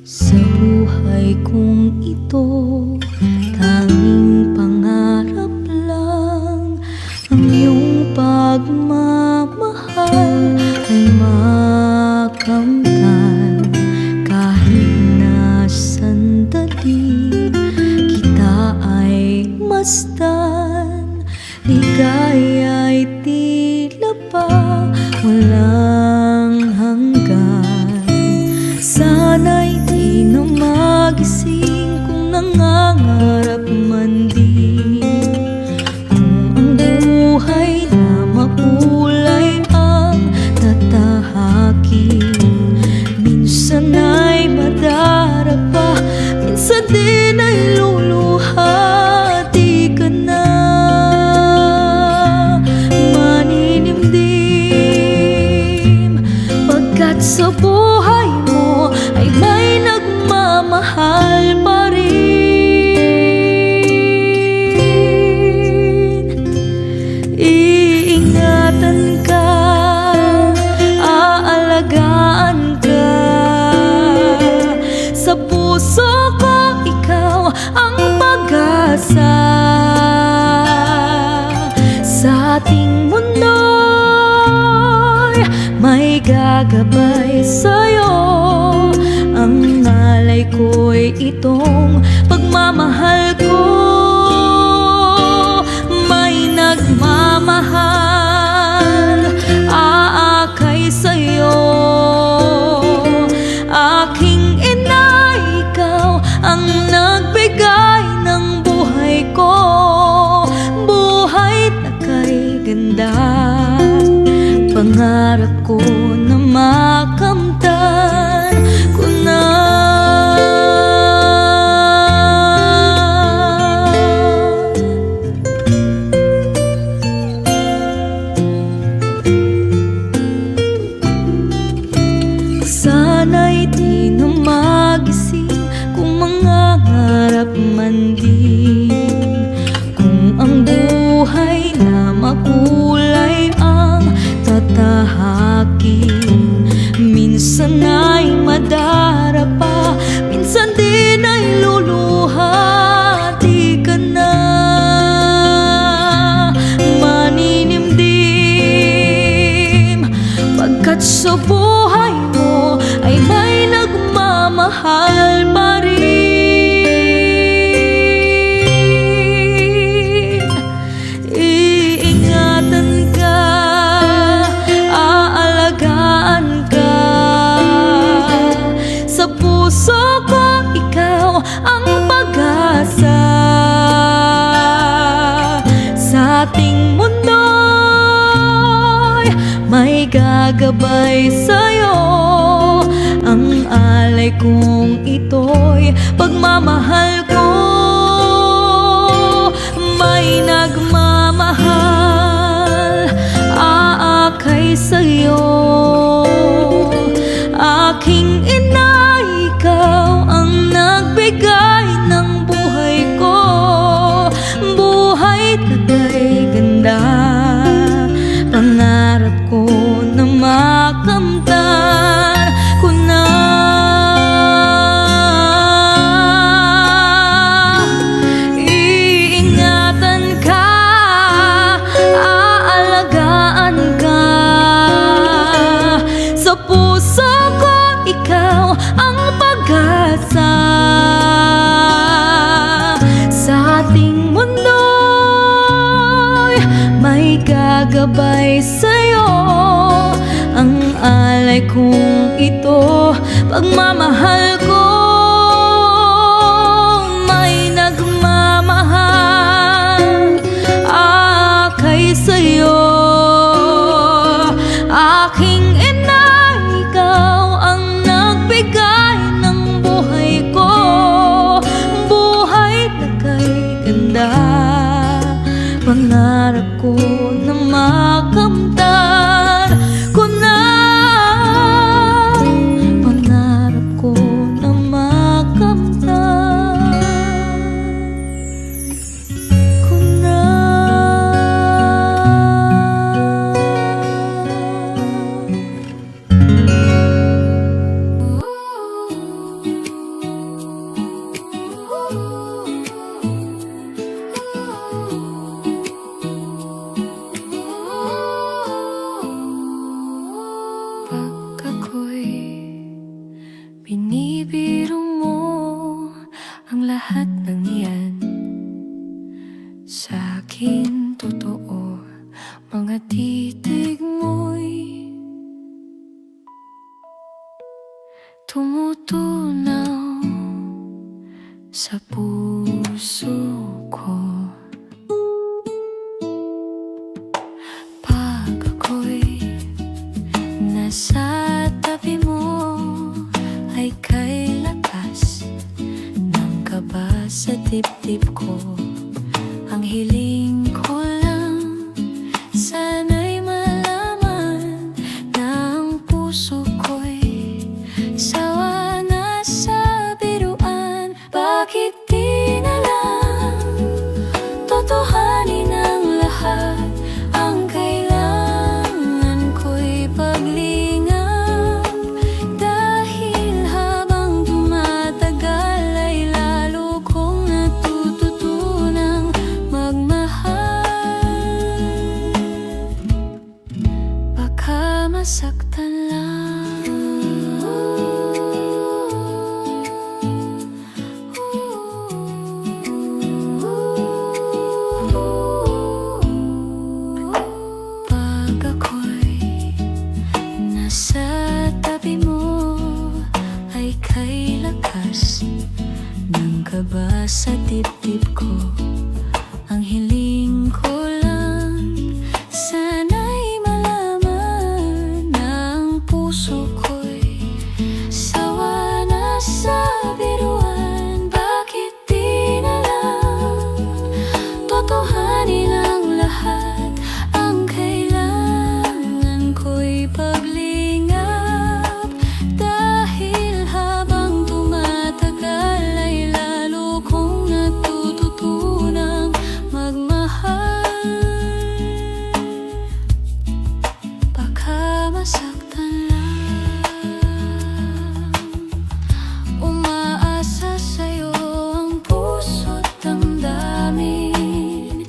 Sa buhay kong ito, tanging pangarap lang ang iyong pagmamahal ay makamtan. Kahit na sandali kita ay masdan, ligaya'y tila pa walang hanggan. Sana'y di na magising kung nangangarap man din, kung ang buhay na makulay ang tatahakin. Minsan ay madarapa, minsan din ay luluha. Di ka na maninimdim, pagkat sa buhay mo ay may nagmamahal pa rin. Iingatan ka, aalagaan ka. Sa puso ko ikaw ang pag-asa. Sa ating mundo'y may gagabay sa'yo. Ang alay ko'y itong pagmamahal ko. May nagmamahal, aakay sa'yo. Aking ina, ikaw ang nagbigay ng buhay ko. Buhay na kay ganda, pangarap ko na makamtan ko na. Sana'y di na magising kung mangangarap man din, kung ang buhay na makulay ang tatahakin. Minsan ay madarapa, minsan din ay luluha. Di ka na maninimdim, pagkat sa buhay mo ay may nagmamahal pa rin. Iingatan ka, aalagaan ka. Sa puso ko ikaw ang pag-asa. Sa ating mundo'y may gagabay sa'yo. Ang alay kong ito'y pagmamahal ko. May nagmamahal, aakay sa'yo. Aking ina, ikaw ang nagbigay ng buhay ko. Buhay na kay ganda, pangarap ko na makamtan ko na. Iingatan ka, aalagaan ka. Sa puso ko ikaw ang pag-asa. Sa ating mundo'y may gagabay sa'yo. Ang alay kong ito, pagmamahal ko. May nagmamahal, aakay sa'yo. Aking ina, ikaw ang nagbigay ng buhay ko. Buhay na kay ganda, pangarap ko na makamtan ko na. Pangarap ko na tumutunaw sa puso ko. Pag ako'y nasa tabi mo, ay kay lakas ng kaba sa dibdib ko. Ang hiling ko lang, sana'y malaman na ang puso ko'y sawa na sa biruan. Bakit di na lang totohanin ang lahat? Ang kailangan ko'y paglingap, dahil habang tumatagal ay lalo kong natututunang magmahal. Baka masaktan lang, pag ako'y nasa tabi mo, ay kay lakas ng kaba sa dibdib ko. Ang hiling ko lang, sana'y malaman na ang puso ko'y sawa na sa biruan. Bakit di na lang totohanin ang lahat? Ang kailangan ko'y paglingap, dahil habang tumatagal ay lalo kong natututunang magmahal. Baka masaktan lang, umaasa sa'yo ang puso't damdamin.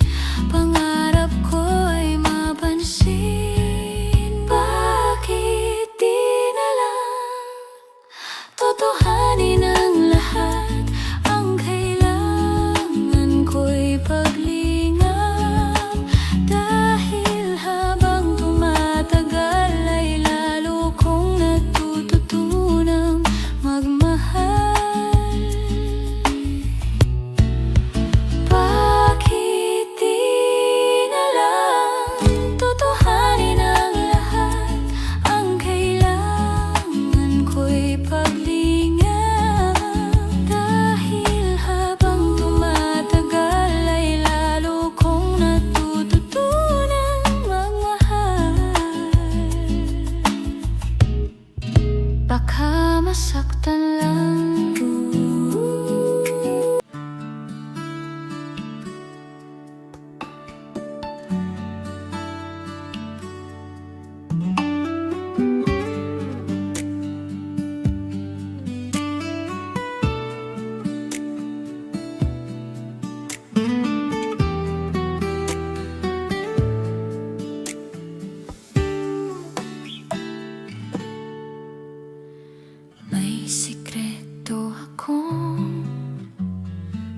Pangarap ko ay mapansin. Bakit di na lang totohanin ang lahat? Ang kailangan ko'y paglingap, dahil habang tumatagal ay lalo kong natututunang magmahal. Bakit di na lang totohanin ang lahat? Ang kailangan ko'y paglingap, dahil habang tumatagal ay lalo kong natututunang magmahal. Baka masaktan lang. May sikreto akong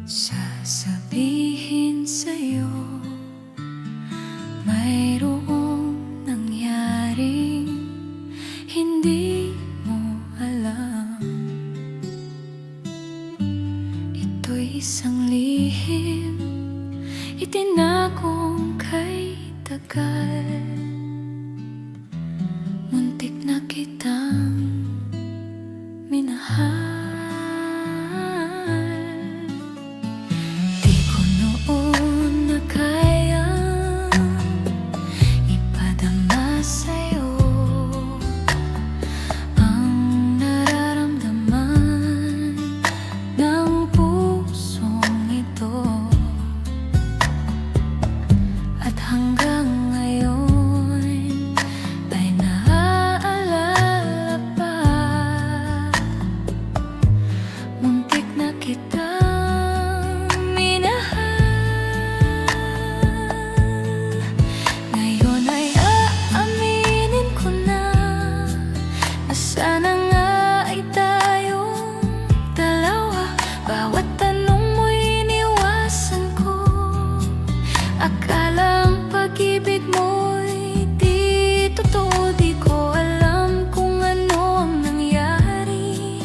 sasabihin sa'yo. Mayroong nangyaring hindi mo alam. Ito'y isang lihim, itinakong kay tagal. Muntik na kitang minahal. Di ko noon na kayang ipadama sa'yo ang nararamdaman ng pusong ito. At hanggang ngayon ay naaalala pa. Muntik na kitang minahal. Ngayon ay aaminin ko na sana nga ay tayong dalawa. Bawat tanong mo'y iniwasan ko. Akalang pag-ibig mo'y di totoo. Di ko alam kung ano ang nangyari.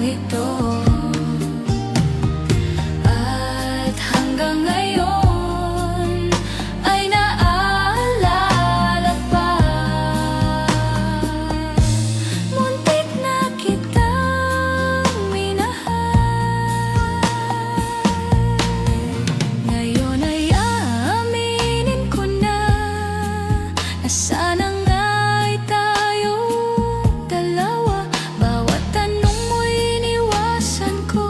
ito. At hanggang ngayon ay naaalala pa. Muntik na kitang minahal. Ngayon ay aaminin ko na sana nga'y tayong dalawa. Bawat tanong mo'y iniwasan ko.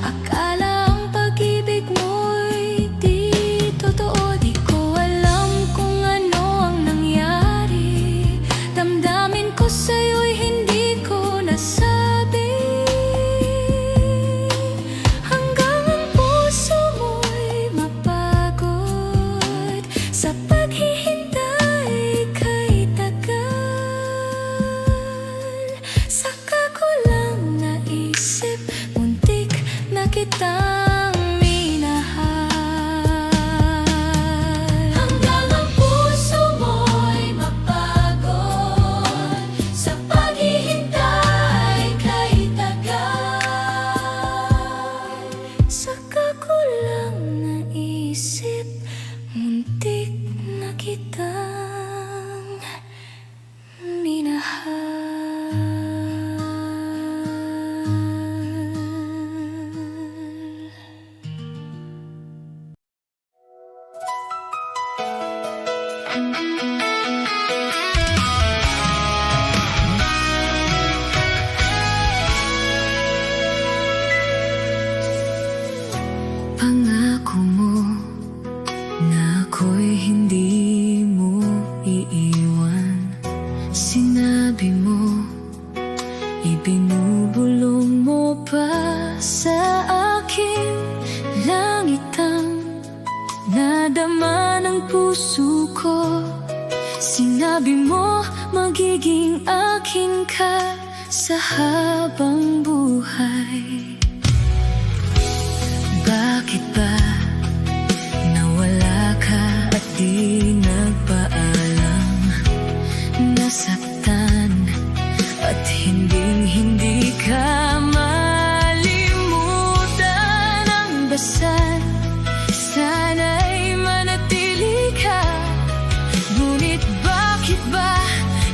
Akala ang pag-ibig mo'y di totoo. Di ko alam kung ano ang nangyari. Damdamin ko sa'yo'y hindi ko nasabi. Hanggang ang puso mo'y mapagod sa paghihintay kay tagal. Saka ko lang naisip, muntik na kitang minahal. Hanggang ang puso mo'y mapagod sa paghihintay kay tagal. Saka ko lang naisip, muntik na kitang minahal. Pangako mo na ako'y hindi mo iiwan. Sinabi mo, ibinubulong mo pa sa aking langit ang nadama ng puso ko. Sinabi mo, magiging akin ka sa habang buhay. Bakit ba nawala ka at di nagpaalam? Nasaktan at hindi ka malimutan ang dasal. Sana'y manatili ka. Ngunit bakit ba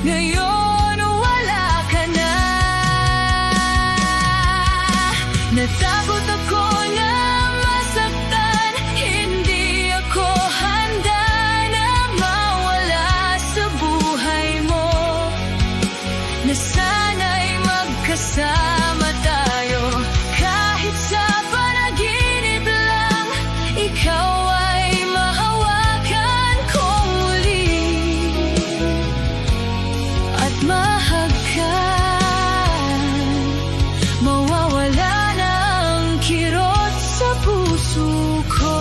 ngayon wala ka na? Natakot ako na masaktan. Hindi ako handa na mawala sa buhay mo. Na sana'y magkasama tayo. Kahit sa panaginip lang, ikaw ay mahawakan ko muli. At mahagkan, mawawala ng kirot sa puso ko.